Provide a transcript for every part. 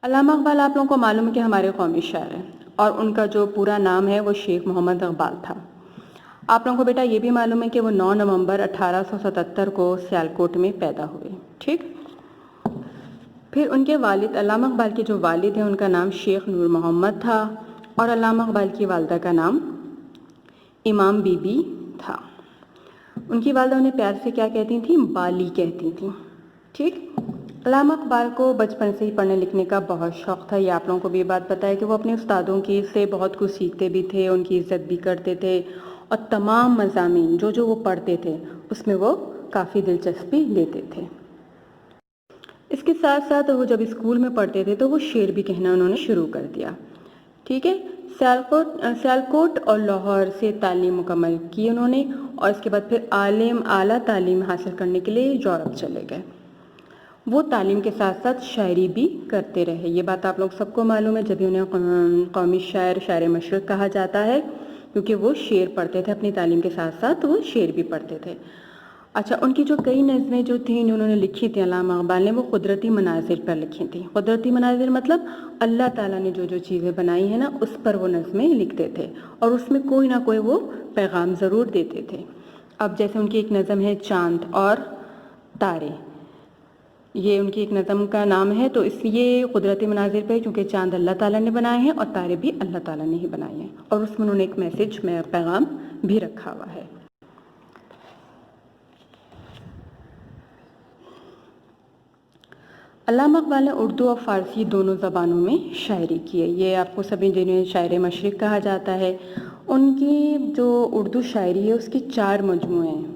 علامہ اقبال آپ لوگوں کو معلوم ہے کہ ہمارے قومی شاعر ہیں اور ان کا جو پورا نام ہے وہ شیخ محمد اقبال تھا۔ آپ لوگوں کو بیٹا یہ بھی معلوم ہے کہ وہ 9 نومبر 1877 کو سیالکوٹ میں پیدا ہوئے، ٹھیک؟ پھر ان کے والد علامہ اقبال کے جو والد ہیں ان کا نام شیخ نور محمد تھا اور علامہ اقبال کی والدہ کا نام امام بی بی تھا۔ ان کی والدہ انہیں پیار سے کیا کہتی تھیں؟ بالی کہتی تھیں، ٹھیک؟ علامہ اقبال کو بچپن سے ہی پڑھنے لکھنے کا بہت شوق تھا۔ یہ آپ لوگوں کو بھی یہ بات پتہ ہے کہ وہ اپنے استادوں کی سے بہت کچھ سیکھتے بھی تھے، ان کی عزت بھی کرتے تھے اور تمام مضامین جو وہ پڑھتے تھے اس میں وہ کافی دلچسپی لیتے تھے۔ اس کے ساتھ ساتھ وہ جب اسکول میں پڑھتے تھے تو وہ شعر بھی کہنا انہوں نے شروع کر دیا، ٹھیک ہے؟ سیالکوٹ اور لاہور سے تعلیم مکمل کی انہوں نے اور اس کے بعد پھر اعلیٰ تعلیم حاصل کرنے کے لیے یورپ چلے گئے۔ وہ تعلیم کے ساتھ ساتھ شاعری بھی کرتے رہے۔ یہ بات آپ لوگ سب کو معلوم ہے، جبھی انہیں قومی شاعر مشرق کہا جاتا ہے، کیونکہ وہ شعر پڑھتے تھے، اپنی تعلیم کے ساتھ ساتھ وہ شعر بھی پڑھتے تھے۔ اچھا، ان کی جو کئی نظمیں جو تھیں انہوں نے لکھی تھیں علامہ اقبال نے، وہ قدرتی مناظر پر لکھی تھیں۔ قدرتی مناظر مطلب اللہ تعالیٰ نے جو چیزیں بنائی ہیں نا اس پر وہ نظمیں لکھتے تھے اور اس میں کوئی نہ کوئی وہ پیغام ضرور دیتے تھے۔ اب جیسے ان کی ایک نظم ہے چاند اور تارے، یہ ان کی ایک نظم کا نام ہے، تو اس لیے قدرتی مناظر پہ کیونکہ چاند اللہ تعالیٰ نے بنائے ہیں اور تارے بھی اللہ تعالیٰ نے ہی بنائے ہیں اور اس میں انہوں نے ایک میسج پیغام بھی رکھا ہوا ہے۔ علامہ اقبال نے اردو اور فارسی دونوں زبانوں میں شاعری کی ہے۔ یہ آپ کو سبھی جنہیں شاعر مشرق کہا جاتا ہے، ان کی جو اردو شاعری ہے اس کی 4 مجموعے ہیں،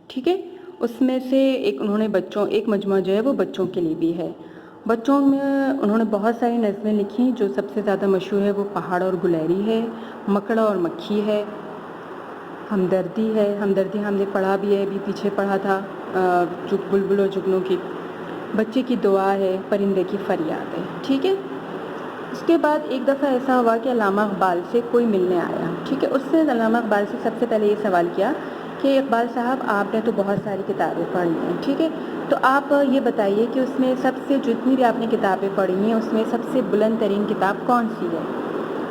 ٹھیک ہے؟ اس میں سے ایک مجموعہ جو ہے وہ بچوں کے لیے بھی ہے۔ بچوں میں انہوں نے بہت ساری نظمیں لکھی، جو سب سے زیادہ مشہور ہے وہ پہاڑ اور گلیری ہے، مکڑا اور مکھی ہے، ہمدردی ہے، ہمدردی ہم نے پڑھا بھی ہے، ابھی پیچھے پڑھا تھا، بلبل اور جگنوں کی، بچے کی دعا ہے، پرندے کی فریاد ہے، ٹھیک ہے؟ اس کے بعد ایک دفعہ ایسا ہوا کہ علامہ اقبال سے کوئی ملنے آیا، ٹھیک ہے؟ اس نے علامہ اقبال سے سب سے پہلے یہ سوال کیا کہ اقبال صاحب آپ نے تو بہت ساری کتابیں پڑھی ہیں، ٹھیک ہے؟ تو آپ یہ بتائیے کہ اس میں سب سے جتنی بھی آپ نے کتابیں پڑھی ہیں اس میں سب سے بلند ترین کتاب کون سی ہے؟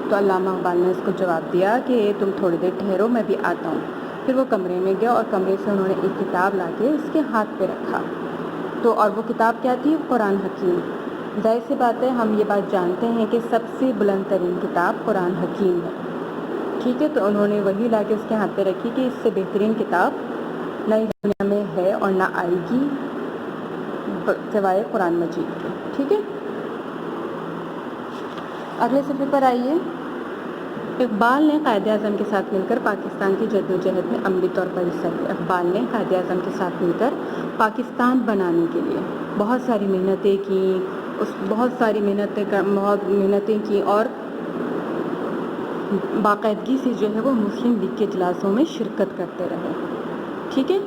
تو علامہ اقبال نے اس کو جواب دیا کہ تم تھوڑی دیر ٹھہرو، میں بھی آتا ہوں۔ پھر وہ کمرے میں گیا اور کمرے سے انہوں نے ایک کتاب لا کے اس کے ہاتھ پہ رکھا، تو اور وہ کتاب کیا تھی؟ قرآن حکیم۔ ظاہر سی بات ہے، ہم یہ بات جانتے ہیں کہ سب سے بلند ترین کتاب قرآن حکیم ہے، ٹھیک ہے؟ تو انہوں نے وہی لا کے اس کے ہاتھ پہ رکھی کہ اس سے بہترین کتاب نہ اس دنیا میں ہے اور نہ آئے گی سوائے قرآن مجید کے، ٹھیک ہے؟ اگلے صفحے پر آئیے۔ اقبال نے قائد اعظم کے ساتھ مل کر پاکستان کی جدوجہد میں عملی طور پر حصہ لیا۔ اقبال نے قائد اعظم کے ساتھ مل کر پاکستان بنانے کے لیے بہت ساری محنتیں کی اور باقاعدگی سے جو ہے وہ مسلم لیگ کے اجلاسوں میں شرکت کرتے رہے، ٹھیک ہے؟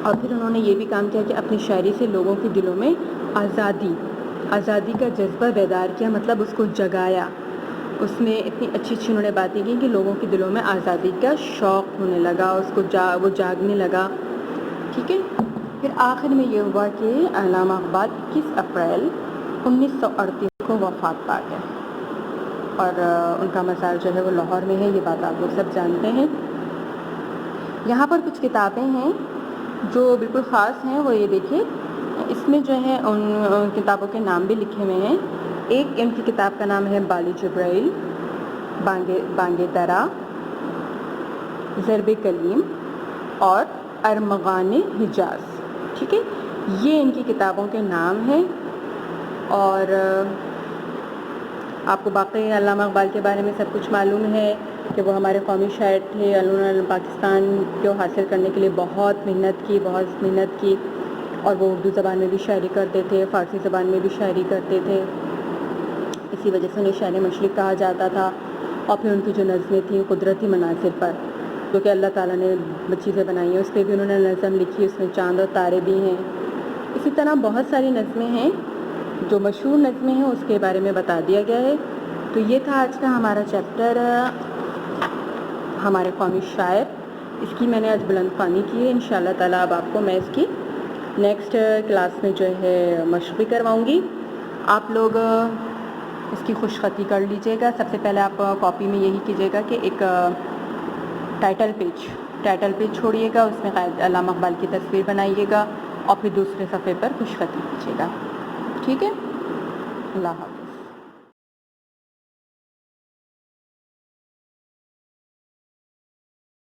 اور پھر انہوں نے یہ بھی کام کیا کہ اپنی شاعری سے لوگوں کے دلوں میں آزادی کا جذبہ بیدار کیا، مطلب اس کو جگایا۔ اس میں اتنی اچھی انہوں نے باتیں کی کہ لوگوں کے دلوں میں آزادی کا شوق ہونے لگا، وہ جاگنے لگا، ٹھیک ہے؟ پھر آخر میں یہ ہوا کہ علامہ اقبال 21 اپریل 1938 کو وفات پا گئے اور ان کا مزار جو ہے وہ لاہور میں ہے، یہ بات آپ لوگ سب جانتے ہیں۔ یہاں پر کچھ کتابیں ہیں جو بالکل خاص ہیں، وہ یہ دیکھیے، اس میں جو ہے ان کتابوں کے نام بھی لکھے ہوئے ہیں۔ ایک ان کی کتاب کا نام ہے بالی جبرائیل، بانگ درا، ضرب کلیم اور ارمغان حجاز، ٹھیک ہے؟ یہ ان کی کتابوں کے نام ہیں۔ اور آپ کو باقی علامہ اقبال کے بارے میں سب کچھ معلوم ہے کہ وہ ہمارے قومی شاعر تھے۔ انہوں نے پاکستان کو حاصل کرنے کے لیے بہت محنت کی اور وہ اردو زبان میں بھی شاعری کرتے تھے، فارسی زبان میں بھی شاعری کرتے تھے، اسی وجہ سے انہیں شاعر مشرق کہا جاتا تھا۔ اور پھر ان کی جو نظمیں تھیں قدرتی مناظر پر، جو کہ اللہ تعالیٰ نے چیزیں بنائی ہیں، اس پہ بھی انہوں نے نظم لکھی، اس میں چاند اور تارے بھی ہیں۔ اسی طرح بہت ساری نظمیں ہیں، جو مشہور نظمیں ہیں اس کے بارے میں بتا دیا گیا ہے۔ تو یہ تھا آج کا ہمارا چیپٹر ہمارے قومی شاعر، اس کی میں نے آج بلند خوانی کی ہے۔ انشاءاللہ تعالیٰ اب آپ کو میں اس کی نیکسٹ کلاس میں جو ہے مشق بھی کرواؤں گی۔ آپ لوگ اس کی خوش خطی کر لیجیے گا. سب سے پہلے آپ کاپی میں یہی کیجیے گا کہ ایک ٹائٹل پیج چھوڑیے گا, اس میں قائد علامہ اقبال کی تصویر بنائیے گا اور پھر دوسرے صفحے پر خوش خطی کیجیے گا. ٹھیک ہے, اللہ حافظ.